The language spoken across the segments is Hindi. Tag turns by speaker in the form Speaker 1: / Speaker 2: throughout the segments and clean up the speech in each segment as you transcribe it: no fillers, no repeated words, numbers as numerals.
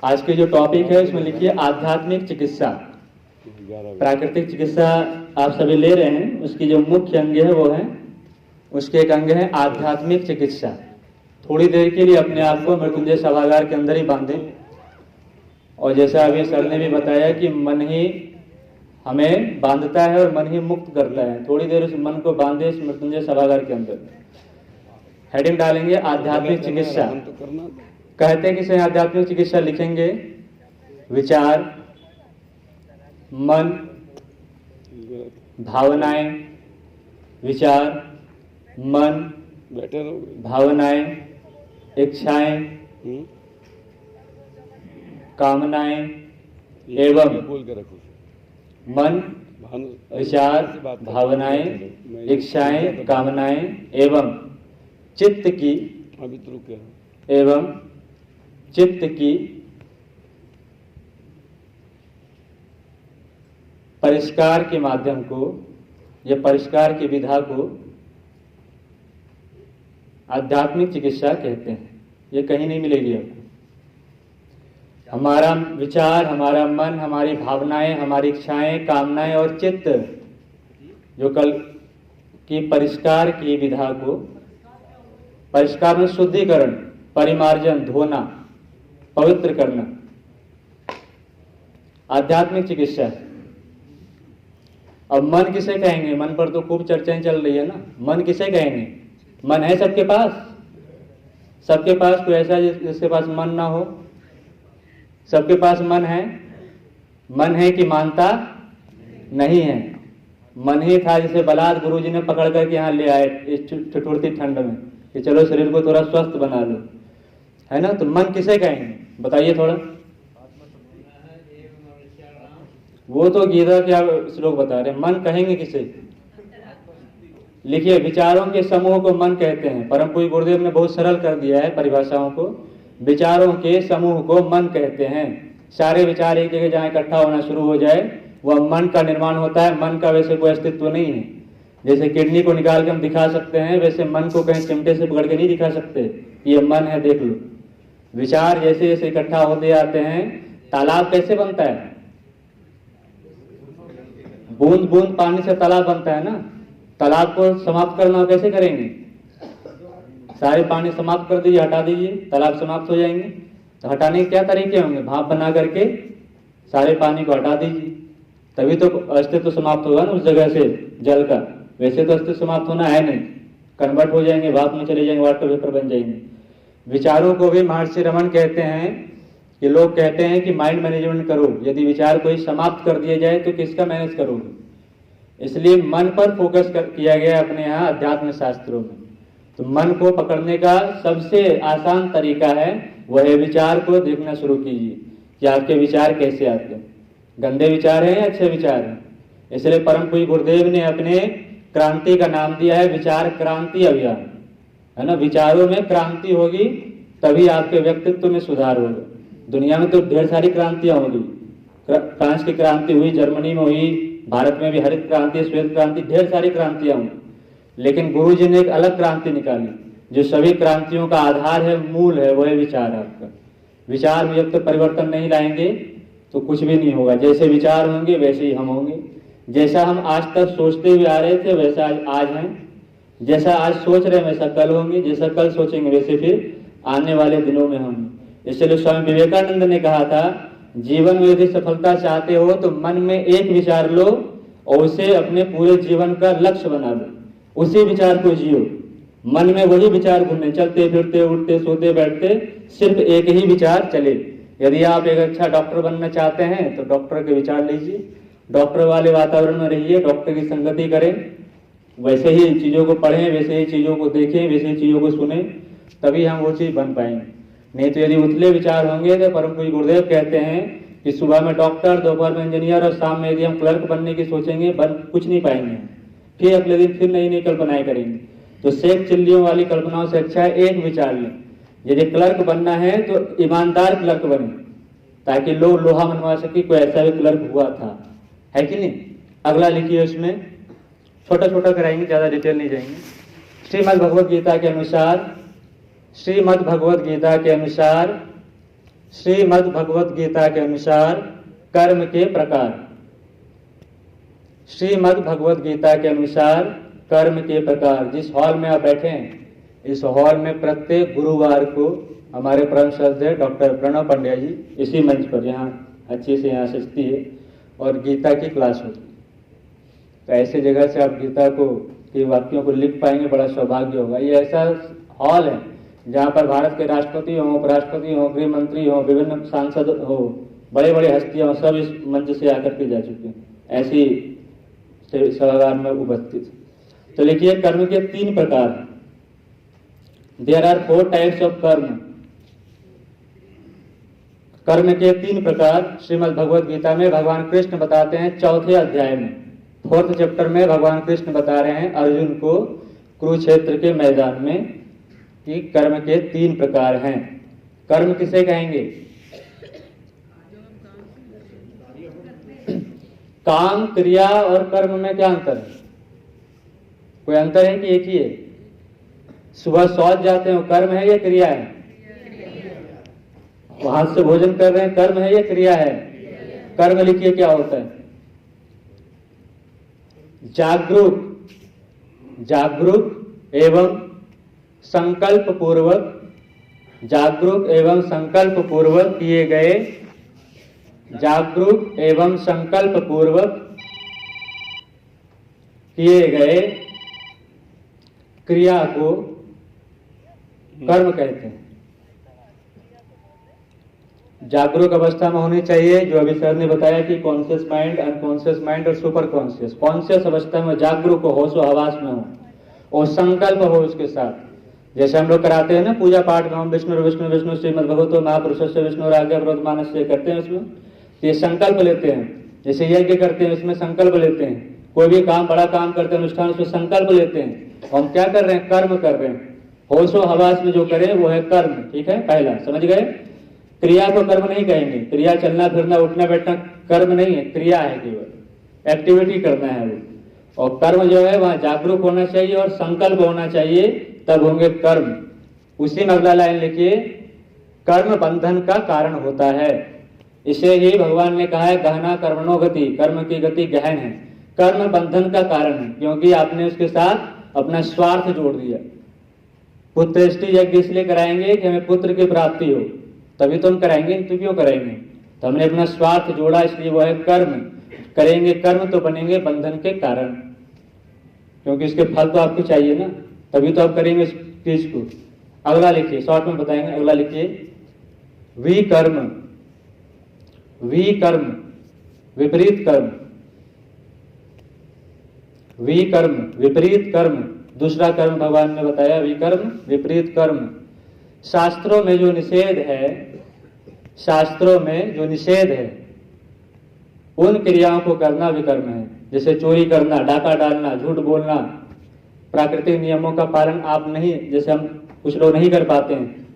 Speaker 1: आज की जो टॉपिक है उसमें लिखिए आध्यात्मिक चिकित्सा। प्राकृतिक चिकित्सा आप सभी ले रहे हैं, उसकी जो मुख्य अंग है वो है, उसके एक अंग है आध्यात्मिक चिकित्सा। थोड़ी देर के लिए अपने आप को मृत्युंजय सभागार के अंदर ही बांधें, और जैसा अभी सर ने भी बताया कि मन ही हमें बांधता है और मन ही मुक्त करता है। थोड़ी देर उस मन को बांधे इस मृत्युंजय सभागार के अंदर। हेडिंग डालेंगे आध्यात्मिक चिकित्सा। कहते हैं कि आध्यात्मिक चिकित्सा लिखेंगे विचार, मन, भावनाएं, विचार, मन, भावनाएं, इच्छाएं, कामनाएं एवं मन, विचार, भावनाएं, इच्छाएं, कामनाएं एवं चित्त की परिष्कार के माध्यम को या परिष्कार की विधा को आध्यात्मिक चिकित्सा कहते हैं। ये कहीं नहीं मिलेगी आपको। हमारा विचार, हमारा मन, हमारी भावनाएं, हमारी इच्छाएं, कामनाएं और चित्त जो कल की परिष्कार की विधा को, परिष्कार में शुद्धिकरण, परिमार्जन, धोना, पवित्र करना, आध्यात्मिक चिकित्सा। अब मन किसे कहेंगे? मन पर तो खूब चर्चाएं चल रही है ना। मन किसे कहेंगे? मन है सबके पास? सबके पास कोई ऐसा जिसके पास मन ना हो? सबके पास मन है। मन है कि मानता नहीं है। मन ही था जिसे बलात् गुरुजी ने पकड़ करके यहाँ ले आए इस ठिठुरती ठंड में कि चलो शरीर को थोड़ा स्वस्थ बना लो, है ना। तो मन किसे कहेंगे बताइए थोड़ा। वो तो गीता क्या श्लोक बता रहे हैं, मन कहेंगे किसे? लिखिए विचारों के समूह को मन कहते हैं। परम पूज्य गुरुदेव ने बहुत सरल कर दिया है परिभाषाओं को। विचारों के समूह को मन कहते हैं। सारे विचार एक जगह जहाँ इकट्ठा होना शुरू हो जाए वह मन का निर्माण होता है। मन का वैसे कोई अस्तित्व नहीं है। जैसे किडनी को निकाल के हम दिखा सकते हैं, वैसे मन को कहीं चिमटे से पकड़ के नहीं दिखा सकते ये मन है देख लो। विचार जैसे जैसे इकट्ठा होते आते हैं, तालाब कैसे बनता है? बूंद बूंद पानी से तालाब बनता है ना। तालाब को समाप्त करना कैसे करेंगे? सारे पानी समाप्त कर दीजिए, हटा दीजिए, तालाब समाप्त हो जाएंगे। तो हटाने के क्या तरीके होंगे? भाप बना करके सारे पानी को हटा दीजिए, तभी तो अस्तित्व समाप्त होगा ना उस जगह से जल का। वैसे तो अस्तित्व समाप्त होना है नहीं, कन्वर्ट हो जाएंगे, भाप में चले जाएंगे, वाटर वेपर बन जाएंगे। विचारों को भी महर्षि रमन कहते हैं कि लोग कहते हैं कि माइंड मैनेजमेंट करो। यदि विचार कोई समाप्त कर दिए जाए तो किसका मैनेज करोगे? इसलिए मन पर फोकस किया गया अपने यहाँ अध्यात्म शास्त्रों में। तो मन को पकड़ने का सबसे आसान तरीका है वह है विचार को देखना शुरू कीजिए कि आपके विचार कैसे आते हैं। गंदे विचार हैं या अच्छे विचार हैं? इसलिए परम पूज्य गुरुदेव ने अपने क्रांति का नाम दिया है विचार क्रांति अभियान, है ना। विचारों में क्रांति होगी तभी आपके व्यक्तित्व में सुधार होगा। दुनिया में तो ढेर सारी क्रांतियां होगी। फ्रांस की क्रांति हुई, जर्मनी में हुई, भारत में भी हरित क्रांति, श्वेत क्रांति, ढेर सारी क्रांतियां हुई। लेकिन गुरु जी ने एक अलग क्रांति निकाली जो सभी क्रांतियों का आधार है, मूल है, वह विचार आपका। विचार में जब तक परिवर्तन नहीं लाएंगे तो कुछ भी नहीं होगा। जैसे विचार होंगे वैसे ही हम होंगे। जैसा हम आज तक सोचते हुए आ रहे थे वैसा आज हैं। जैसा आज सोच रहे हैं वैसा कल होंगे, जैसा कल सोचेंगे वैसे फिर आने वाले दिनों में होंगे। इसलिए स्वामी विवेकानंद ने कहा था जीवन में यदि सफलता चाहते हो तो मन में एक विचार लो और उसे अपने पूरे जीवन का लक्ष्य बना लो। उसी विचार को जियो। मन में वही विचार घूमने, चलते फिरते उठते सोते बैठते सिर्फ एक ही विचार चले। यदि आप एक अच्छा डॉक्टर बनना चाहते हैं तो डॉक्टर के विचार लीजिए, डॉक्टर वाले वातावरण में रहिए, डॉक्टर की संगति करें, वैसे ही चीजों को पढ़ें, वैसे ही चीजों को देखें, वैसे ही चीजों को सुने, तभी हम वो चीज बन पाएंगे। नहीं तो यदि उतले विचार होंगे तो परम पूज्य गुरुदेव कहते हैं कि सुबह में डॉक्टर, दोपहर में इंजीनियर और शाम में यदि हम क्लर्क बनने की सोचेंगे कुछ नहीं पाएंगे। फिर अगले दिन फिर नई नई कल्पनाएं करेंगे। तो शेख चिल्लियों वाली कल्पनाओं से अच्छा है एक विचार लें। यदि क्लर्क बनना है तो ईमानदार क्लर्क बने ताकि लोग लोहा मनवा सके कोई ऐसा भी क्लर्क हुआ था, है कि नहीं। अगला लिखिए, उसमें छोटा छोटा कराएंगे, ज्यादा डिटेल नहीं जाएंगे। श्रीमद् भगवद गीता के अनुसार श्रीमद् भगवत गीता के अनुसार कर्म के प्रकार। श्रीमद् भगवत गीता के अनुसार कर्म के प्रकार। जिस हॉल में आप बैठे हैं, इस हॉल में प्रत्येक गुरुवार को हमारे परम श्रद्धेय डॉक्टर प्रणव पंड्या जी इसी मंच पर यहाँ अच्छे से यहाँ सजती है और गीता की क्लास होती है। तो ऐसे जगह से आप गीता को के वाक्यों को लिख पाएंगे, बड़ा सौभाग्य होगा। ये ऐसा हॉल है जहाँ पर भारत के राष्ट्रपति हो, उपराष्ट्रपति हो, गृह मंत्री हो, विभिन्न सांसद हो, बड़े बड़े हस्तियां सब इस मंच से आकर के जा चुके हैं, ऐसी सभागार में उपस्थित। तो लिखिए, कर्म के 3 प्रकार हैं। देयर आर 4 टाइप्स ऑफ कर्म। कर्म के 3 प्रकार श्रीमद् भगवद गीता में भगवान कृष्ण बताते हैं 4थे अध्याय में, 4th चैप्टर में भगवान कृष्ण बता रहे हैं अर्जुन को कुरुक्षेत्र के मैदान में कि कर्म के 3 प्रकार हैं। कर्म किसे कहेंगे? काम, क्रिया और कर्म में क्या अंतर है? कोई अंतर है कि एक ही है? सुबह शौच जाते हो, कर्म है या क्रिया है? हाथ से भोजन कर रहे हैं, कर्म है या क्रिया है? कर्म लिखिए क्या होता है? जागरूक, जागरूक एवं संकल्प पूर्वक, जागरूक एवं संकल्प पूर्वक किए गए, जागरूक एवं संकल्प पूर्वक किए गए क्रिया को कर्म कहते हैं। जागरूक अवस्था में होनी चाहिए, जो अभी सर ने बताया कि कॉन्शियस माइंड, अनकॉन्शियस माइंड और सुपर कॉन्शियस। कॉन्शियस अवस्था में जागरूक हो, होशो हवास में हो और संकल्प हो उसके साथ। जैसे हम लोग कराते हैं ना पूजा पाठ में, हम विष्णु विष्णु विष्णु श्रीमद् भगवतो महापुरुष से विष्णु आज्ञा विरोध मानस से करते हैं, उसमें ये संकल्प लेते हैं। जैसे यज्ञ करते हैं, उसमें संकल्प लेते हैं। कोई भी काम, बड़ा काम करते हैं, अनुष्ठान, उसमें संकल्प लेते हैं। हम क्या कर रहे हैं? कर्म कर रहे हैं। होशो हवास में जो करें वो है कर्म। ठीक है, पहला समझ गए। क्रिया को कर्म नहीं कहेंगे। क्रिया चलना फिरना उठना बैठना कर्म नहीं है, क्रिया है, केवल एक्टिविटी करना है वो। और कर्म जो है वहां जागरूक होना चाहिए और संकल्प होना चाहिए, तब होंगे कर्म। उसी में अगला लाइन लिखिए, कर्म बंधन का कारण होता है। इसे ही भगवान ने कहा है गहना कर्मणो गति, कर्म की गति गहन है। कर्म बंधन का कारण है, क्योंकि आपने उसके साथ अपना स्वार्थ जोड़ दिया। पुत्रेष्टि यज्ञ इसलिए कराएंगे कि हमें पुत्र की प्राप्ति हो, तभी तो हम कराएंगे, तो क्यों कराएंगे? तो हमने अपना स्वार्थ जोड़ा, इसलिए वो है कर्म। करेंगे कर्म तो बनेंगे बंधन के कारण, क्योंकि इसके फल तो आपको चाहिए ना, तभी तो आप करेंगे इस चीज को। अगला लिखिए, शॉर्ट में बताएंगे। अगला लिखिए, विकर्म, विकर्म विपरीत कर्म, विकर्म विपरीत कर्म। दूसरा कर्म भगवान ने बताया विकर्म विपरीत कर्म। शास्त्रों में जो निषेध है, शास्त्रों में जो निषेध है, उन क्रियाओं को करना विकर्म है। जैसे चोरी करना, डाका डालना, झूठ बोलना, प्राकृतिक नियमों का पालन आप नहीं, जैसे हम कुछ लोग नहीं कर पाते हैं,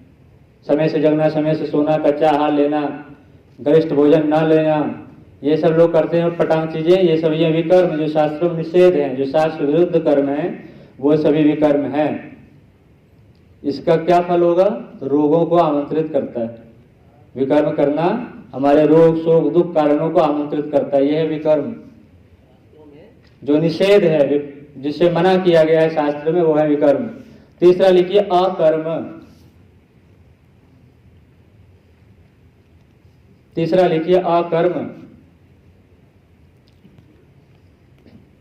Speaker 1: समय से जगना, समय से सोना, कच्चा आहार लेना, गरिष्ठ भोजन ना लेना, ये सब लोग करते हैं पटांग चीजें, ये सब ये विकर्म जो शास्त्रों में निषेध है, जो शास्त्र विरुद्ध कर्म है, वो सभी विकर्म है। इसका क्या फल होगा? रोगों को आमंत्रित करता है। विकर्म करना हमारे रोग शोक दुख कारणों को आमंत्रित करता है, यह है विकर्म। जो निषेध है, जिसे मना किया गया है शास्त्र में, वो है विकर्म। तीसरा लिखिए, अकर्म। तीसरा लिखिए, अकर्म।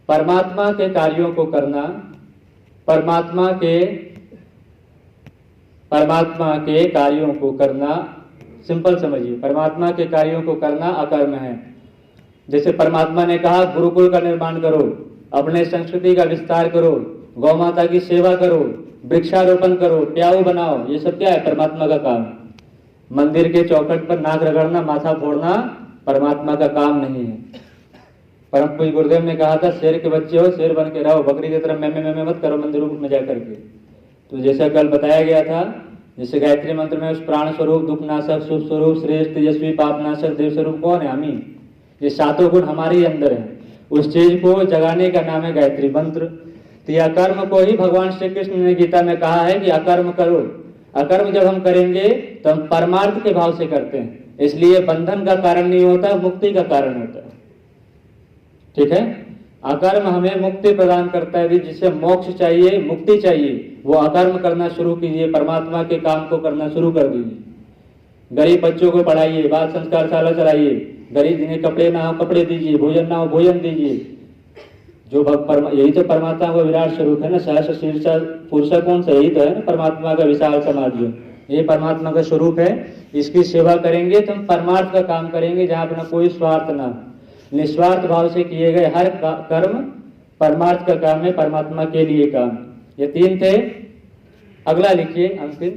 Speaker 1: परमात्मा के कार्यों को करना, परमात्मा के कार्यों को करना, सिंपल समझिए, परमात्मा के कार्यों को करना अकर्म है। जैसे परमात्मा ने कहा गुरुकुल का निर्माण करो, अपने संस्कृति का विस्तार करो, गौ माता की सेवा करो, वृक्षारोपण करो, प्याऊ बनाओ, ये सब क्या है? परमात्मा का काम। मंदिर के चौखट पर नाक रगड़ना, माथा फोड़ना परमात्मा का काम नहीं है। परम पूज्य गुरुदेव ने कहा था, शेर के बच्चे हो, शेर बन के रहो, बकरी की तरह मैं मत करो मंदिरों में जाकर के। तो जैसा कल बताया गया था, जैसे गायत्री मंत्र में उस प्राण स्वरूप, दुख नाशक, शुभ स्वरूप, श्रेष्ठ, तेजस्वी, पाप नाशक, देव स्वरूप कौन है? हम ही। ये 7 गुण हमारे ही अंदर है। उस चीज को जगाने का नाम है गायत्री मंत्र। तो यह कर्म को ही भगवान श्री कृष्ण ने गीता में कहा है कि अकर्म करो। अकर्म जब हम करेंगे तो हम परमार्थ के भाव से करते हैं, इसलिए बंधन का कारण नहीं होता, मुक्ति का कारण होता है। ठीक है, अकर्म हमें मुक्ति प्रदान करता है। जिसे मोक्ष चाहिए, मुक्ति चाहिए, वो अकर्म करना शुरू कीजिए, परमात्मा के काम को करना शुरू कर दीजिए। गरीब बच्चों को पढ़ाइए, बाल संस्कार शाला चलाइए, गरीब जिन्हें कपड़े ना हो कपड़े दीजिए, भोजन ना हो भोजन दीजिए। जो यही तो परमात्मा का विराट स्वरूप है ना, सहस्र शीर्षा पुरुष कौन सा, यही तो है ना परमात्मा का विशाल समाज। जो ये परमात्मा का स्वरूप है, इसकी सेवा करेंगे तो हम परमार्थ का काम करेंगे, जहाँ अपना कोई स्वार्थ ना, निस्वार्थ भाव से किए गए हर कर्म परमार्थ का काम है, परमात्मा के लिए काम। ये 3 थे। अगला लिखिए अंतिम।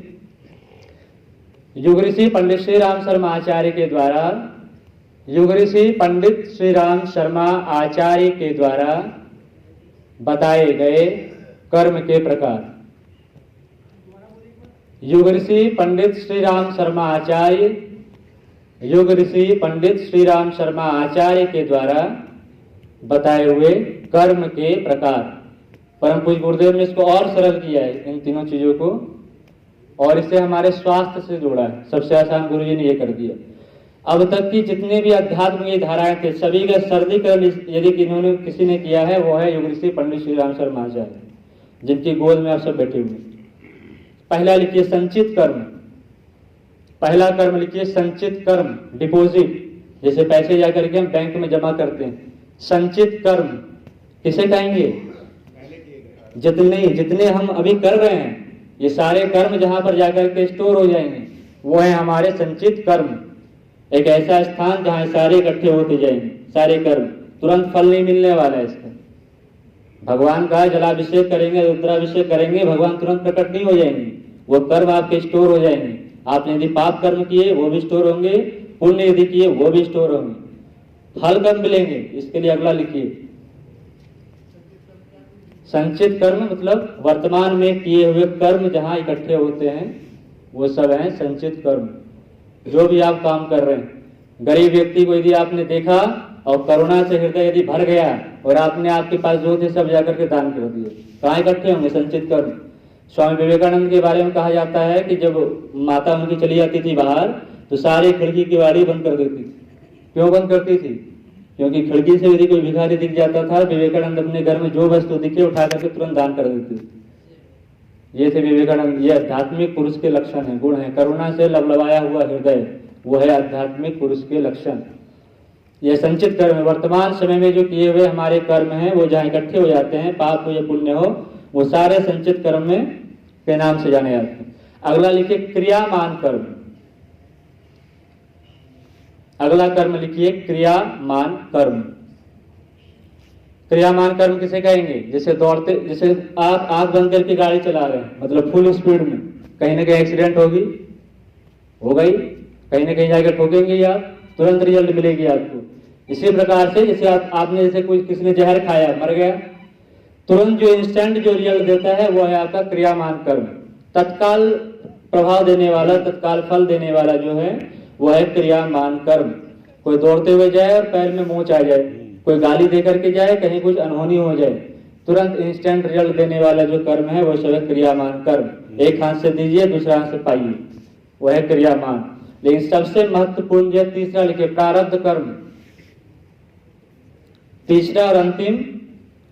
Speaker 1: युग ऋषि पंडित श्री राम शर्मा आचार्य के द्वारा, युग ऋषि पंडित श्री राम शर्मा आचार्य के द्वारा बताए गए कर्म के प्रकार। युग ऋषि पंडित श्री राम शर्मा आचार्य, युग ऋषि पंडित श्री राम शर्मा आचार्य के द्वारा बताए हुए कर्म के प्रकार। परम पूज्य गुरुदेव ने इसको और सरल किया है, इन तीनों चीजों को, और इसे हमारे स्वास्थ्य से जोड़ा है। सबसे आसान गुरु जी ने ये कर दिया। अब तक की जितने भी अध्यात्म की धाराएं थे, सभी का सर्दीकरण यदि इन्होंने किसी ने किया है, वो है युग ऋषि पंडित श्री राम शर्मा आचार्य, जिनकी गोद में आप सब बैठे हुए। पहला लिखिए संचित कर्म। पहला कर्म लिखिए संचित कर्म, डिपॉजिट, जैसे पैसे जाकर के हम बैंक में जमा करते हैं। संचित कर्म किसे कहेंगे? जितने हम अभी कर रहे हैं, ये सारे कर्म जहां पर जाकर के स्टोर हो जाएंगे, वो है हमारे संचित कर्म। एक ऐसा स्थान जहां सारे इकट्ठे होते जाएंगे, सारे कर्म, तुरंत फल नहीं मिलने वाला है इसका। भगवान का जलाभिषेक करेंगे, रुद्राभिषेक करेंगे, भगवान तुरंत प्रकट नहीं हो जाएंगे, वो कर्म आपके स्टोर हो जाएंगे। आपने यदि पाप कर्म किए वो भी स्टोर होंगे, पुण्य यदि किए वो भी स्टोर होंगे। फल कब मिलेंगे, इसके लिए अगला लिखिए। संचित कर्म मतलब वर्तमान में किए हुए कर्म जहां इकट्ठे होते हैं, वो सब हैं संचित कर्म। जो भी आप काम कर रहे हैं, गरीब व्यक्ति को यदि आपने देखा और करुणा से हृदय यदि भर गया और आपने आपके पास जो थे सब जाकर के दान कर दिए, कहाँ इकट्ठे होंगे? संचित कर्म। स्वामी विवेकानंद के बारे में कहा जाता है कि जब माता उनकी चली जाती थी बाहर, तो सारी खिड़की की बाड़ी बंद कर देती थी। क्यों बंद करती थी? क्योंकि खिड़की से यदि कोई भिखारी दिख जाता था, विवेकानंद अपने घर में जो वस्तु दिखे उठा करके तुरंत दान कर देते थे। ये थे विवेकानंद। ये आध्यात्मिक पुरुष के लक्षण है, गुण है। करुणा से लबलबाया हुआ हृदय, वो है आध्यात्मिक पुरुष के लक्षण। यह संचित कर्म है। वर्तमान समय में जो किए हुए हमारे कर्म हैं, वो जहाँ इकट्ठे हो जाते हैं, पाप हो या पुण्य हो, वो सारे संचित कर्म में के नाम से जाने जाते हैं। अगला लिखिए क्रियामान कर्म। अगला कर्म लिखिए क्रियामान कर्म। क्रियामान कर्म किसे कहेंगे? जैसे दौड़ते, जैसे आप आंख बंद करके गाड़ी चला रहे हैं, मतलब फुल स्पीड में, कहीं ना कहीं एक्सीडेंट हो गई, कहीं ना कहीं जाकर ठोकेंगे या तुरंत रिजल्ट मिलेगी आपको। इसी प्रकार से जैसे आपने जैसे कोई किसी ने जहर खाया, मर गया, तुरंत जो इंस्टेंट जो रिजल्ट देता है वो है आपका क्रियामान कर्म। तत्काल प्रभाव देने वाला, तत्काल फल देने वाला जो है वो है क्रियामान कर्म। कोई दौड़ते हुए जाए और पैर में मोच आ जाए, कोई गाली दे करके जाए, कहीं कुछ अनहोनी हो जाए, तुरंत इंस्टेंट रिजल्ट देने वाला जो कर्म है वो सब है क्रियामान कर्म। एक हाथ से दीजिए, दूसरा हाथ से पाइए, वो है क्रियामान। लेकिन सबसे महत्वपूर्ण जो तीसरा लिखे प्रारब्ध कर्म। तीसरा और अंतिम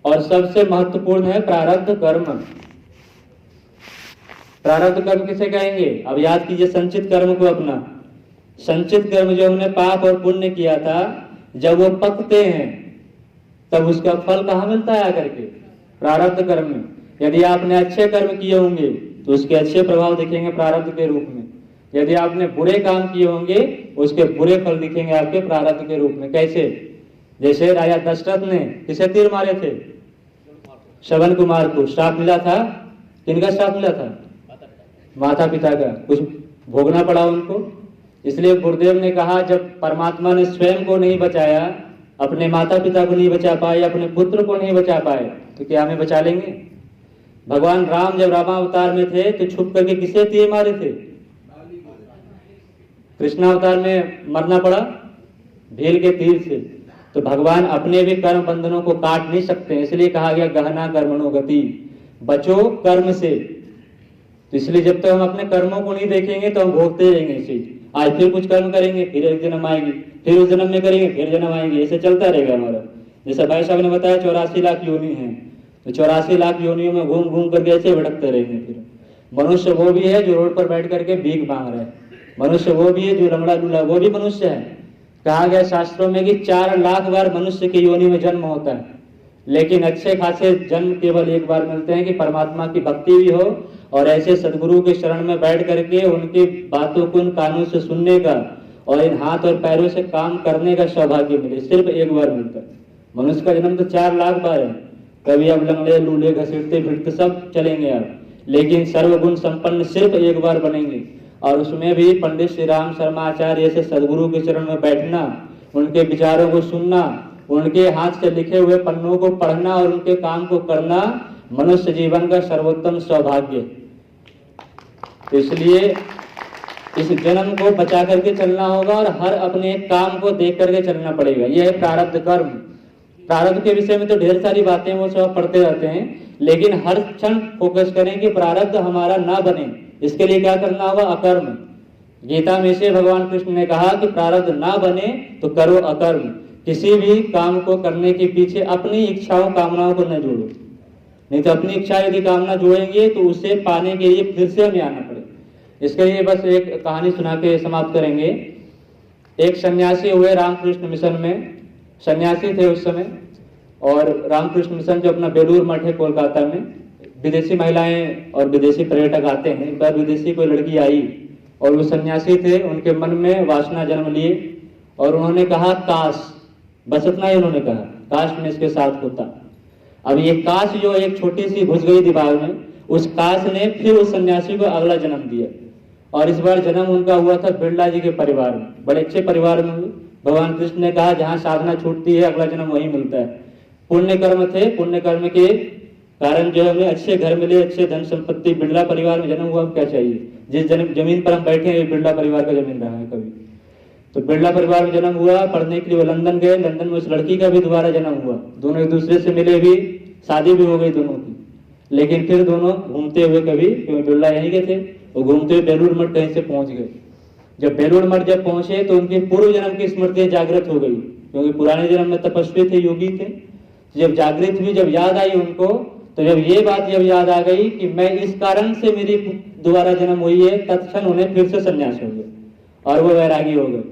Speaker 1: और सबसे महत्वपूर्ण है प्रारब्ध कर्म। प्रारब्ध कर्म किसे कहेंगे? अब याद कीजिए संचित कर्म को अपना। संचित कर्म जो हमने पाप और पुण्य किया था, जब वो पकते हैं तब उसका फल कहाँ मिलता है? आकर के प्रारब्ध कर्म में। यदि आपने अच्छे कर्म किए होंगे तो उसके अच्छे प्रभाव दिखेंगे प्रारब्ध के रूप में। यदि आपने बुरे काम किए होंगे उसके बुरे फल दिखेंगे आपके प्रारब्ध के रूप में। कैसे? जैसे राजा दशरथ ने किसे तीर मारे थे? श्रवण कुमार को। श्राप मिला था, किनका श्राप मिला था? माता पिता का। कुछ भोगना पड़ा उनको। इसलिए गुरुदेव ने कहा, जब परमात्मा ने स्वयं को नहीं बचाया, अपने माता पिता को नहीं बचा पाए, अपने पुत्र को नहीं बचा पाए, तो क्या हमें बचा लेंगे? भगवान राम जब रामावतार में थे तो छुप करके किसे तीर मारे थे? कृष्णावतार में मरना पड़ा भील के तीर से। तो भगवान अपने भी कर्म बंधनों को काट नहीं सकते, इसलिए कहा गया गहना कर्मणो गति, बचो कर्म से। तो इसलिए जब तक हम अपने कर्मों को नहीं देखेंगे तो हम भोगते रहेंगे इस चीज। आज फिर कुछ कर्म करेंगे, फिर एक जन्म आएगी, फिर उस जन्म में करेंगे, फिर जन्म आएंगे, ऐसे चलता रहेगा हमारा। जैसा भाई साहब ने बताया 84 लाख योनि है, तो 84 लाख योनियों में घूम घूम करके ऐसे भटकते रहेंगे। फिर मनुष्य वो भी है जो रोड पर बैठ करके भीख मांग रहा है, मनुष्य वो भी है जो लंगड़ा लूला, वो भी मनुष्य है। कहा गया शास्त्रों में कि 4 लाख बार मनुष्य की योनि में जन्म होता है, लेकिन अच्छे खासे जन्म केवल एक बार मिलते हैं कि परमात्मा की भक्ति भी हो और ऐसे सदगुरु के शरण में बैठ करके उनकी बातों को इन कानों से सुनने का और इन हाथ और पैरों से काम करने का सौभाग्य मिले, सिर्फ एक बार मिलता है। मनुष्य का जन्म तो 4 लाख बार है। कभी अब लंगड़े लूले घसीटते फिरते सब चलेंगे आप, लेकिन सर्वगुण संपन्न सिर्फ एक बार बनेंगे। और उसमें भी पंडित श्री राम शर्मा आचार्य ऐसे सदगुरु के चरण में बैठना, उनके विचारों को सुनना, उनके हाथ से लिखे हुए पन्नों को पढ़ना और उनके काम को करना मनुष्य जीवन का सर्वोत्तम सौभाग्य। इसलिए इस जन्म को बचा करके चलना होगा और हर अपने काम को देख करके चलना पड़ेगा। यह है प्रारब्ध कर्म। प्रारब्ध के विषय में तो ढेर सारी बातें वो सब पढ़ते रहते हैं, लेकिन हर क्षण फोकस करें कि प्रारब्ध हमारा ना बने। इसके लिए क्या करना होगा? अकर्म। गीता में से भगवान कृष्ण ने कहा कि प्रारब्ध ना बने तो करो अकर्म। किसी भी काम को करने के पीछे अपनी इच्छाओं कामनाओं को न जोड़ो, नहीं तो अपनी इच्छा यदि कामना जोड़ेंगे तो उसे पाने के लिए फिर से हमें आना पड़ेगा। इसके लिए बस एक कहानी सुना के समाप्त करेंगे। एक सन्यासी हुए रामकृष्ण मिशन में, सन्यासी थे उस समय, और रामकृष्ण मिशन जो अपना बेलूर मठ है कोलकाता में, विदेशी महिलाएं और विदेशी पर्यटक आते हैं। एक बार विदेशी कोई लड़की आई और वो सन्यासी थे, उनके मन में वासना जन्म लिए और उन्होंने कहा काश, बस इतना ही उन्होंने कहा, काश मैं इसके साथ होता। अब ये काश जो एक छोटी सी घुस गई दिमाग में, उस काश ने फिर उस सन्यासी को अगला जन्म दिया और इस बार जन्म उनका हुआ था बिरला जी के परिवार में, बड़े अच्छे परिवार में। भगवान कृष्ण ने कहा जहां साधना छूटती है अगला जन्म वही मिलता है। पुण्य कर्म थे, पुण्य कर्म के कारण जो हमें अच्छे घर मिले, अच्छे धन संपत्ति, बिरला परिवार में जन्म हुआ। क्या चाहिए? जिस जमीन पर हम बैठे हैं बिरला परिवार का जमीन रहा है कभी, तो बिरला परिवार में जन्म हुआ। पढ़ने के लिए वो लंदन गए, लंदन में उस लड़की का भी दोबारा जन्म हुआ, दोनों एक दूसरे से मिले भी, शादी भी हो गई दोनों की। लेकिन फिर दोनों घूमते हुए कभी, क्योंकि बिरला यहीं के थे, वो घूमते हुए बेलूर मठ कहीं से पहुंच गए। जब बेलूर मठ जब पहुंचे तो उनकी पूर्व जन्म की स्मृति जागृत हो गई, क्योंकि पुराने जन्म में तपस्वी थे, योगी थे। जब जागृत हुई, जब याद आई उनको, तो जब ये बात जब याद आ गई कि मैं इस कारण से मेरी दोबारा जन्म हुई है, तत्क्षण उन्हें फिर से संन्यास हो गया और वो वैरागी हो गए।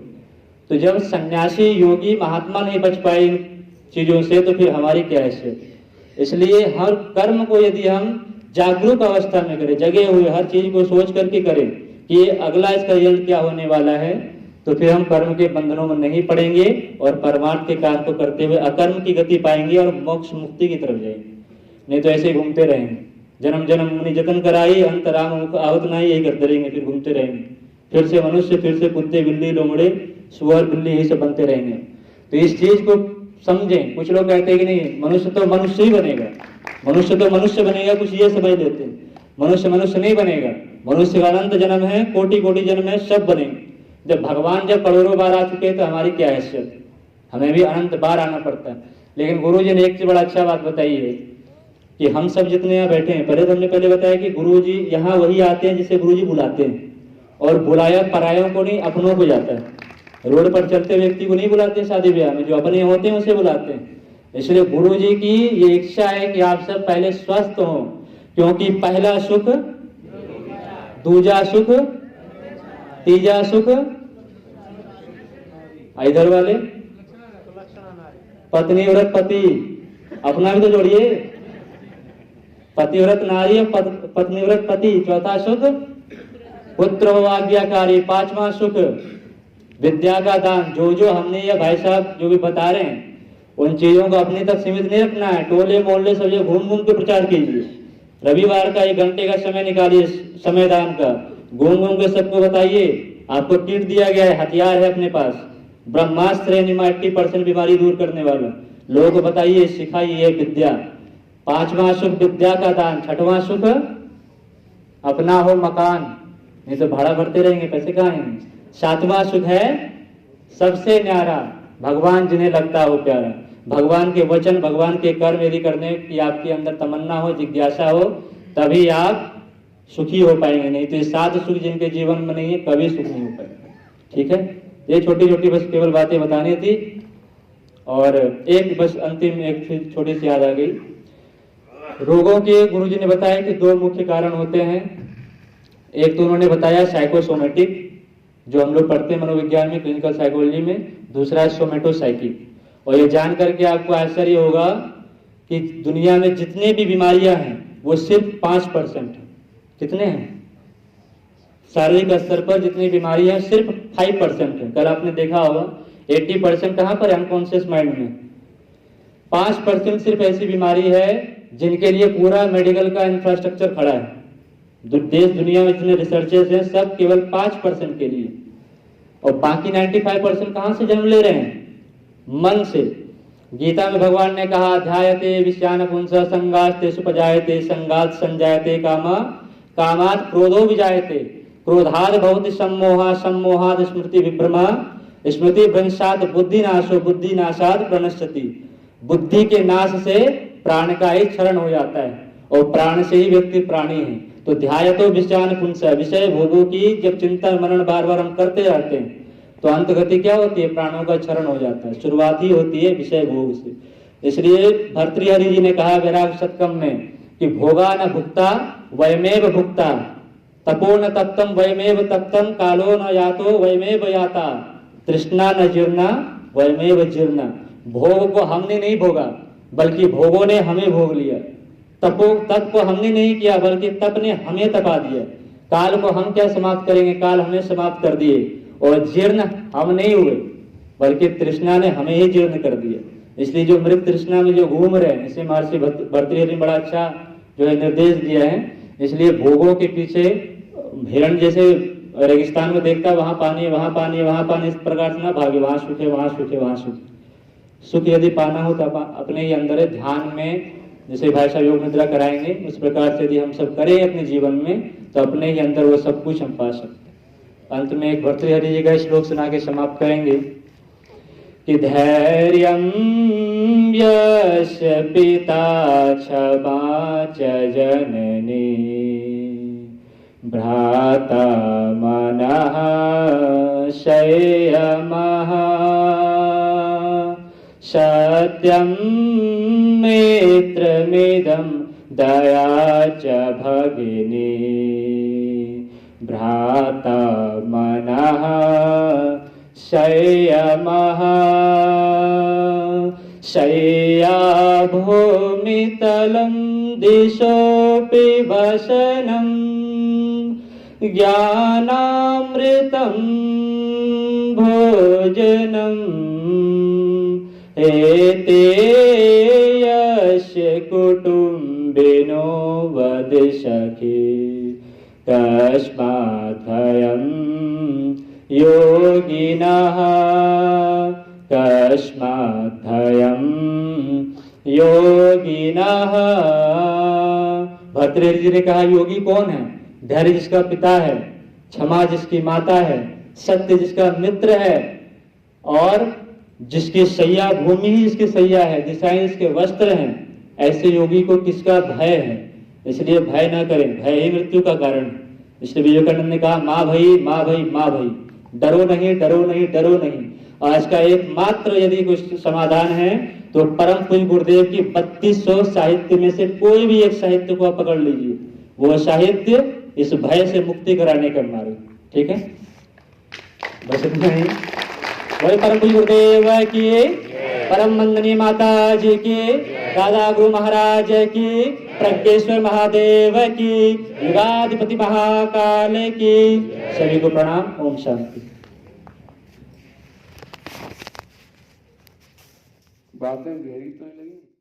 Speaker 1: तो जब सन्यासी योगी महात्मा नहीं बच पाए इन चीजों से, तो फिर हमारी क्या हैसियत? इसलिए हर कर्म को यदि हम जागरूक अवस्था में करें, जगे हुए हर चीज को सोच करके करें कि अगला इसका रिजल्ट क्या होने वाला है, तो फिर हम कर्म के बंधनों में नहीं पड़ेंगे और परमार्थ के कार्य को करते हुए अकर्म की गति पाएंगे और मोक्ष मुक्ति की तरफ जाएंगे। नहीं तो ऐसे ही घूमते रहेंगे, जन्म जन्म मुनि जतन कराई, अंत राम मुख आवत नहीं, यही करते रहेंगे, फिर घूमते रहेंगे। फिर से मनुष्य, फिर से कुत्ते बिल्ली लोमड़े सुअर बिल्ली, यही सब बनते रहेंगे। तो इस चीज को समझें। कुछ लोग कहते हैं कि नहीं मनुष्य तो मनुष्य ही बनेगा, मनुष्य तो मनुष्य बनेगा, कुछ ये समझ लेते हैं। मनुष्य मनुष्य नहीं बनेगा, मनुष्य का अनंत जन्म है, कोटि कोटि जन्म है, सब बनेंगे। जब भगवान जब करोड़ों बार आ चुके तो हमारी क्या हैसियत? हमें भी अनंत बार आना पड़ता है। लेकिन गुरु जी ने एक बड़ा अच्छा बात बताई है कि हम सब जितने यहाँ बैठे हैं, पहले तो हमने पहले बताया कि गुरु जी यहाँ वही आते हैं जिसे गुरु जी बुलाते हैं, और बुलाया परायों को नहीं, अपनों को जाता है। रोड पर चलते व्यक्ति को नहीं बुलाते, शादी ब्याह में जो अपने होते हैं उसे बुलाते हैं। इसलिए गुरु जी की ये इच्छा है कि आप सब पहले स्वस्थ हो, क्योंकि पहला सुख, दूजा सुख, तीजा सुख, इधर वाले पत्नी व्रत पति, अपना भी तो जोड़िए, पतिव्रत नारी, पत्नीव्रत पति, चौथा सुख पुत्र हो आज्ञाकारी, पांचवा सुख विद्या का दान। जो हमने ये भाई साहब जो भी बता रहे हैं, उन चीजों को अपने तक सीमित नहीं रखना है। टोले मोहल्ले सब ये घूम घूम के प्रचार कीजिए। रविवार का 1 घंटे का समय निकालिए, समय दान का, घूम घूम के सबको बताइए। आपको किट दिया गया है, हथियार है अपने पास, ब्रह्मास्त्र है 80% बीमारी दूर करने वाला। लोगों को बताइए, सिखाइए विद्या। 5वां सुख विद्या का दान। 6वां सुख अपना हो मकान, नहीं तो भाड़ा भरते रहेंगे, पैसे कहाँ आएंगे। 7वां सुख है सबसे न्यारा, भगवान जिन्हें लगता हो प्यारा। भगवान के वचन, भगवान के कर्म यदि करने की आपके अंदर तमन्ना हो, जिज्ञासा हो, तभी आप सुखी हो पाएंगे, नहीं तो ये 7 सुख जिनके जीवन में नहीं है कभी सुख नहीं हो पाएंगे। ठीक है, ये छोटी छोटी बस केवल बातें बतानी थी। और एक बस अंतिम एक फिर छोटी सी याद आ गई। रोगों के गुरुजी ने बताया कि 2 मुख्य कारण होते हैं। एक तो उन्होंने बताया साइकोसोमेटिक, जो हम लोग पढ़ते हैं मनोविज्ञान में, क्लिनिकल साइकोलॉजी में। दूसरा है सोमेटोसाइकिक। और ये जान करके आपको आश्चर्य होगा कि दुनिया में जितने भी बीमारियां हैं वो सिर्फ 5% है। कितने हैं? शारीरिक स्तर पर जितनी बीमारी है सिर्फ 5% है। कल आपने देखा होगा 80% कहाँ पर अनकॉन्शियस माइंड में। 5% सिर्फ ऐसी बीमारी है जिनके लिए पूरा मेडिकल का इंफ्रास्ट्रक्चर खड़ा है। देश दुनिया में जितने रिसर्चर्स हैं सब केवल 5% के लिए, और बाकी 95% कहाँ से जन्म ले रहे हैं? मन से। गीता में भगवान ने कहा ध्यायते विषयान पुंसा संगास्ते सुपजायते संगात संजायते कामा कामात क्रोधो विजायते क्रोधाद भवति सम्मोहा सम्मोहाद स्मृति विभ्रमा स्मृति भ्रंशात बुद्धि नाशो बुद्धि नाशात प्रणश्यति। बुद्धि के नाश से प्राण का ही क्षरण हो जाता है, और प्राण से ही व्यक्ति प्राणी है। तो ध्यायतो विषयान पुंसा, विषय भोगों की जब चिंतन मनन बार बार हम करते रहते हैं तो अंत गति क्या होती है? प्राणों का क्षरण हो जाता है। शुरुआत ही होती है विषय भोग से। इसलिए भर्तृहरि जी ने कहा वैराग शतकम में कि भोगा न भुक्ता वयमेव भुक्ता तपो न तप्तम वयमेव तप्तम कालो न यातो वयमेव याता तृष्णा न जीर्णा वयमेव जीर्णा। भोग को हमने नहीं भोगा बल्कि भोगों ने हमें भोग लिया। तप को हमने नहीं किया बल्कि तप ने हमें तपा दिया। काल को हम क्या समाप्त करेंगे? काल हमें समाप्त कर दिए। और जीर्ण हम नहीं हुए बल्कि तृष्णा ने हमें ही जीर्ण कर दिया। इसलिए जो मृत तृष्णा में जो घूम रहे हैं, इसे महर्षि भर्तृहरि ने बड़ा अच्छा जो है निर्देश दिया है। इसलिए भोगों के पीछे हिरण जैसे रेगिस्तान में देखता वहां पानी वहां पानी वहां पानी, इस प्रकार से ना भागे, वहां सुख है वहां सुख है वहां सुख। सुख यदि पाना हो तो अपने ही अंदर है। ध्यान में जैसे भाई साहब योग निद्रा कराएंगे उस प्रकार से यदि हम सब करें अपने जीवन में तो अपने ही अंदर वो सब कुछ हम पा सकते हैं। अंत में एक भर्तृहरि जी का श्लोक सुना के समाप्त करेंगे कि धैर्यं यस्य पिता क्षमा च जननी भ्राता मनः संयमः सत्यं मित्रमिदं दया च भगिनी भ्राता मनः संयमः शय्या भूमितलं दिशोऽपि वसनं ज्ञानामृतं भोजनम् एते यस्य कुटुम्बिनो वदिष्यति कस्माद्भयं योगिनः कस्माद्भयं योगिनः। भर्तृहरि जी ने कहा योगी कौन है? धैर्य जिसका पिता है, क्षमा जिसकी माता है, सत्य जिसका मित्र है, और जिसकी शैया भूमि ही जिसकी शैया है, दिशाएं जिसके वस्त्र हैं, ऐसे योगी को किसका भय है? इसलिए भय न करें, भय ही मृत्यु का कारण है। इसलिए विवेकानंद ने कहा माँ भई माँ भई माँ भई, डरो नहीं डरो नहीं डरो नहीं। आज का एकमात्र यदि कुछ समाधान है तो परम पूज्य गुरुदेव की 3200 साहित्य में से कोई भी एक साहित्य को आप पकड़ लीजिए, वो साहित्य इस भय से मुक्ति कराने का मार्ग। ठीक है, बस इतना ही। वही परम पूज्य गुरुदेव की, परम वंदनीय माता जी की, दादा गुरु महाराज की, प्रज्ञेश्वर महादेव की, युगाधिपति महाकाल की, सभी को प्रणाम। ओम शांति।
Speaker 2: बातें गहरी तो नहीं लगी।